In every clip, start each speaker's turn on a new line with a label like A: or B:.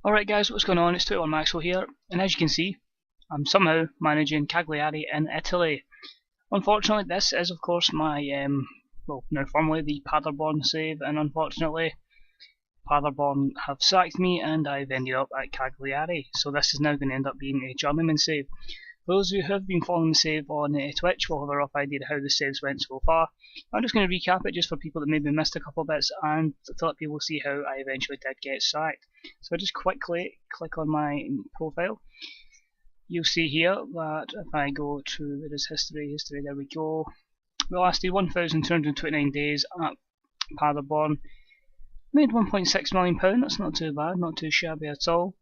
A: Alright guys, what's going on? It's 21 Maxwell here, and as you can see, I'm somehow managing Cagliari in Italy. Unfortunately, this is of course my, now formerly the Paderborn save, and unfortunately, Paderborn have sacked me and I've ended up at Cagliari, so this is now going to end up being a journeyman save. For those of you who have been following the save on Twitch will have a rough idea of how the saves went so far. I'm just going to recap it just for people that maybe missed a couple of bits and to let people see how I eventually did get sacked. So I just quickly click on my profile. You'll see here that if I go to, there is history, there we go. We lasted 1,229 days at Paderborn. Made £1.6 million, that's not too bad, not too shabby at all.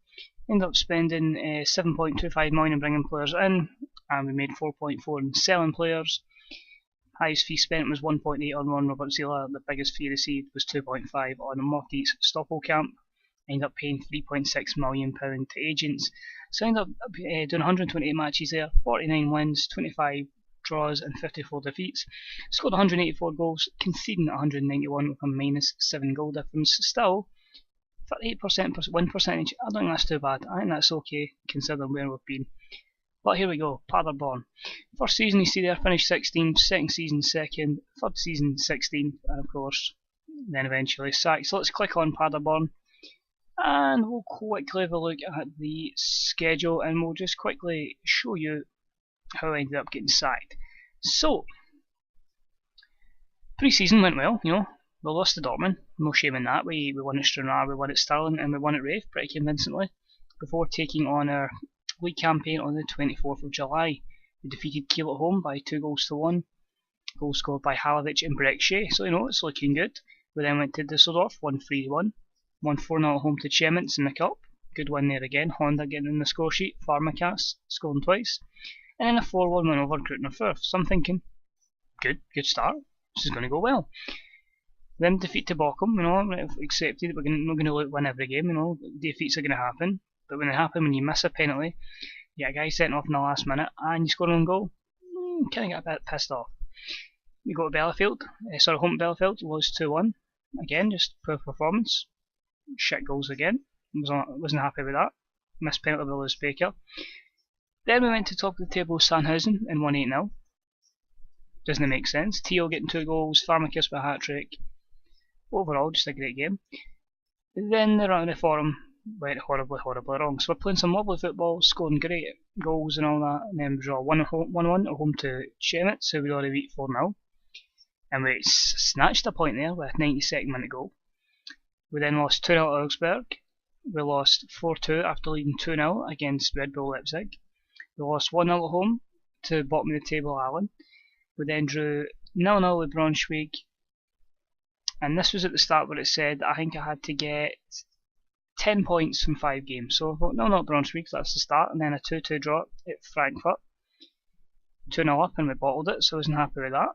A: Ended up spending 7.25 million in bringing players in, and we made 4.4 in selling players. Highest fee spent was 1.8 on Ron Robert Zila. The biggest fee received was 2.5 on Moritz Stoppelkamp. Ended up paying £3.6 million to agents. So I ended up doing 128 matches there, 49 wins, 25 draws and 54 defeats. Scored 184 goals, conceding 191 with a -7 goal difference. Still, 38% win percentage, I don't think that's too bad. I think that's okay considering where we've been. But here we go, Paderborn. First season you see there, finished 16th, second season 2nd, third season 16th, and of course, then eventually sacked. So let's click on Paderborn, and we'll quickly have a look at the schedule, and we'll just quickly show you how I ended up getting sacked. So, pre-season went well, you know. We lost to Dortmund, no shame in that. We won at Stranraer, we won at Stirling, and we won at Rafe pretty convincingly before taking on our league campaign on the 24th of July. We defeated Kiel at home by 2-1. Goals scored by Halovic and Breckshay, so you know it's looking good. We then went to Düsseldorf, won 3-1. Won 4-0 at home to Chemnitz in the Cup. Good win there again. Honda getting in the score sheet. Pharmacas scoring twice. And then a 4-1 win over Greuther Fürth. So I'm thinking, good start. This is going to go well. Then defeat to Bochum, you know, I've accepted that we're not going to win every game, you know, defeats are going to happen. But when they happen, when you miss a penalty, you get a guy sent off in the last minute and you score an own goal, kind of get a bit pissed off. We go to Bielefeld, home to Bielefeld, lost 2-1. Again, just poor performance. Shit goals again. Wasn't happy with that. Missed penalty by Lewis Baker. Then we went to top of the table Sandhausen and won 8-0. Doesn't make sense. Theo getting 2 goals, Pharmacus with a hat-trick. Overall, just a great game. Then the round of the forum went horribly wrong. So we're playing some lovely football, scoring great goals and all that, and then we draw 1-1 at home to Chemnitz, who we already beat 4-0. And we snatched a point there with a 92nd minute goal. We then lost 2-0 at Augsburg. We lost 4-2 after leading 2-0 against Red Bull Leipzig. We lost 1-0 at home to bottom of the table Allen. We then drew 0-0 with Braunschweig. And this was at the start where it said that I think I had to get 10 points from 5 games. So I thought, no, not Braunschweig, so that's the start. And then a 2-2 draw at Frankfurt. 2-0 up and we bottled it, so I wasn't happy with that.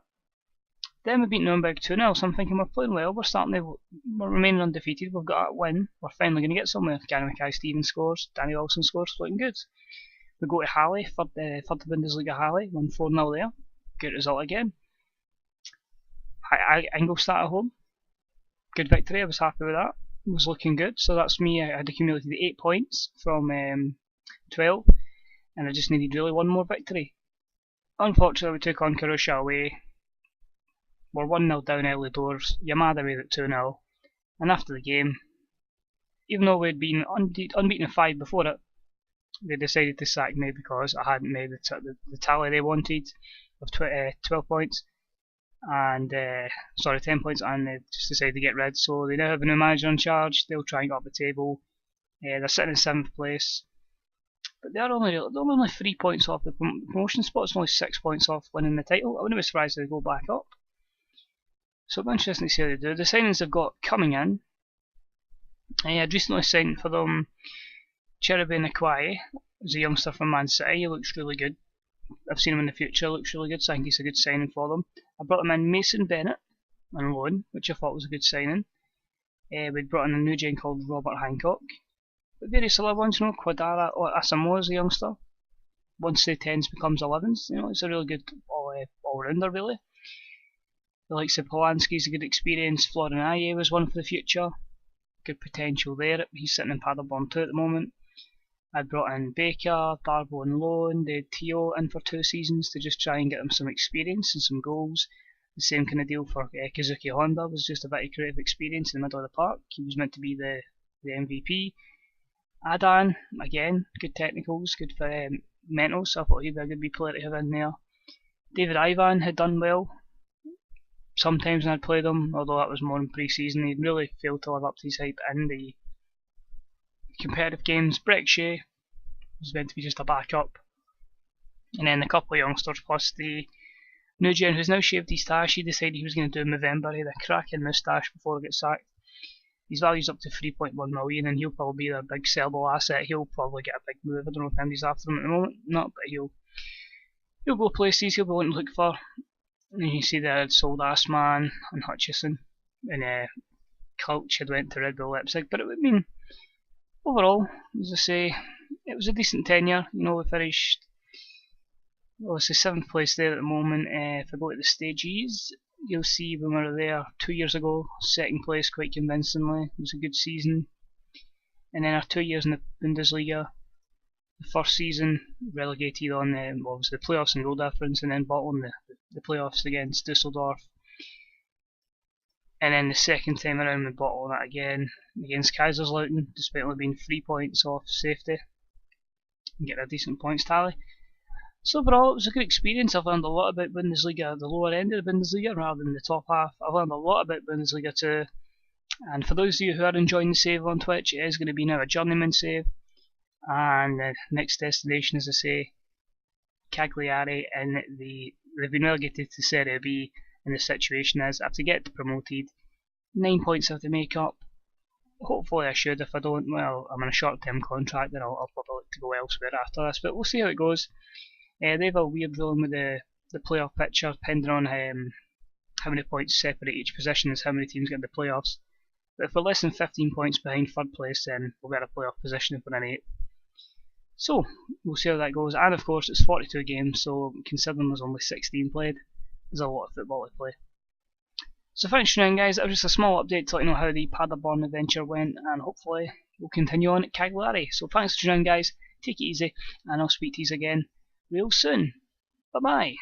A: Then we beat Nuremberg 2-0, so I'm thinking we're playing well, we're remaining undefeated, we've got a win, we're finally going to get somewhere. Gary Mackay-Stevens scores, Danny Wilson scores, looking good. We go to Halle, third Bundesliga Halle, won 4-0 there, good result again. Ingolstadt at home, good victory, I was happy with that, it was looking good, so that's me. I had accumulated 8 points from 12, and I just needed really one more victory. Unfortunately we took on Karusha away. We're 1-0 down early doors, Yamada made it 2-0, and after the game, even though we'd been unbeaten in 5 before it, they decided to sack me because I hadn't made the tally they wanted of 12 points, and 10 points, and they just decided to get rid. So they now have a new manager in charge, they'll try and go up the table, they're sitting in 7th place, but they're only 3 points off the promotion spot, it's only 6 points off winning the title. I wouldn't be surprised if they go back up. So it'll be interesting to see how they do. The signings they've got coming in, I'd recently signed for them Cherubin Akwai, who's a youngster from Man City, he looks really good. I've seen him in the future, looks really good, so I think he's a good signing for them. I brought him in Mason Bennett on loan, which I thought was a good signing. We'd brought in a new gen called Robert Hancock. But various other ones, you know, Quadara or Asamoah is a youngster. Once the 10s becomes 11s, you know, it's a really good all-rounder really. The likes of Polanski's a good experience, Florin Aye was one for the future. good potential there. He's sitting in Paderborn 2 at the moment. I brought in Baker, Darbo and Loan, they had Tio in for 2 seasons to just try and get him some experience and some goals. The same kind of deal for Kazuki Honda, was just a bit of creative experience in the middle of the park. He was meant to be the MVP. Adan, again, good technicals, good for mentals, so I thought he'd be a good wee player to have in there. David Ivan had done well. Sometimes when I'd played him, although that was more in pre-season, he'd really failed to live up to his hype in the competitive games. Breck Shea was meant to be just a backup. And then a couple of youngsters, plus the Nugent, who's now shaved his stash. He decided he was going to do Movember. He had a cracking moustache before he got sacked. His value's up to 3.1 million, and he'll probably be their big sellable asset. He'll probably get a big move. I don't know if anybody's after him at the moment, not, but he'll go places. He'll be wanting to look for. And you see there, sold Assman and Hutchison, and Couch had went to Red Bull Leipzig. But it would mean overall, as I say, it was a decent tenure. You know, we finished, well, it's the 7th place there at the moment. If I go to the stages, you'll see when we were there 2 years ago, 2nd place quite convincingly. It was a good season. And then our 2 years in the Bundesliga, the first season relegated on the playoffs and goal difference, and then bottled the playoffs against Dusseldorf. And then the second time around we bottled that again against Kaiserslautern, despite only being 3 points off safety, and get a decent points tally. So overall, it was a good experience. I've learned a lot about Bundesliga, the lower end of the Bundesliga rather than the top half. I've learned a lot about Bundesliga 2. And for those of you who are enjoying the save on Twitch, it is going to be now a journeyman save. And the next destination, as I say, Cagliari, and they've been relegated to Serie B, and the situation is, I have to get promoted, 9 points I have to make up. Hopefully I should. If I don't, well, I'm in a short-term contract, then I'll probably look to go elsewhere after this, but we'll see how it goes. They have a weird ruling with the playoff picture, depending on how many points separate each position is how many teams get in the playoffs. But if we're less than 15 points behind 3rd place, then we'll get a playoff position if we're in 8th. So, we'll see how that goes. And of course, it's 42 games, so considering there's only 16 played, there's a lot of football to play. So thanks for tuning in, guys. That was just a small update to let you know how the Paderborn adventure went, and hopefully we'll continue on at Cagliari. So thanks for tuning in, guys. Take it easy, and I'll speak to you again real soon. Bye bye.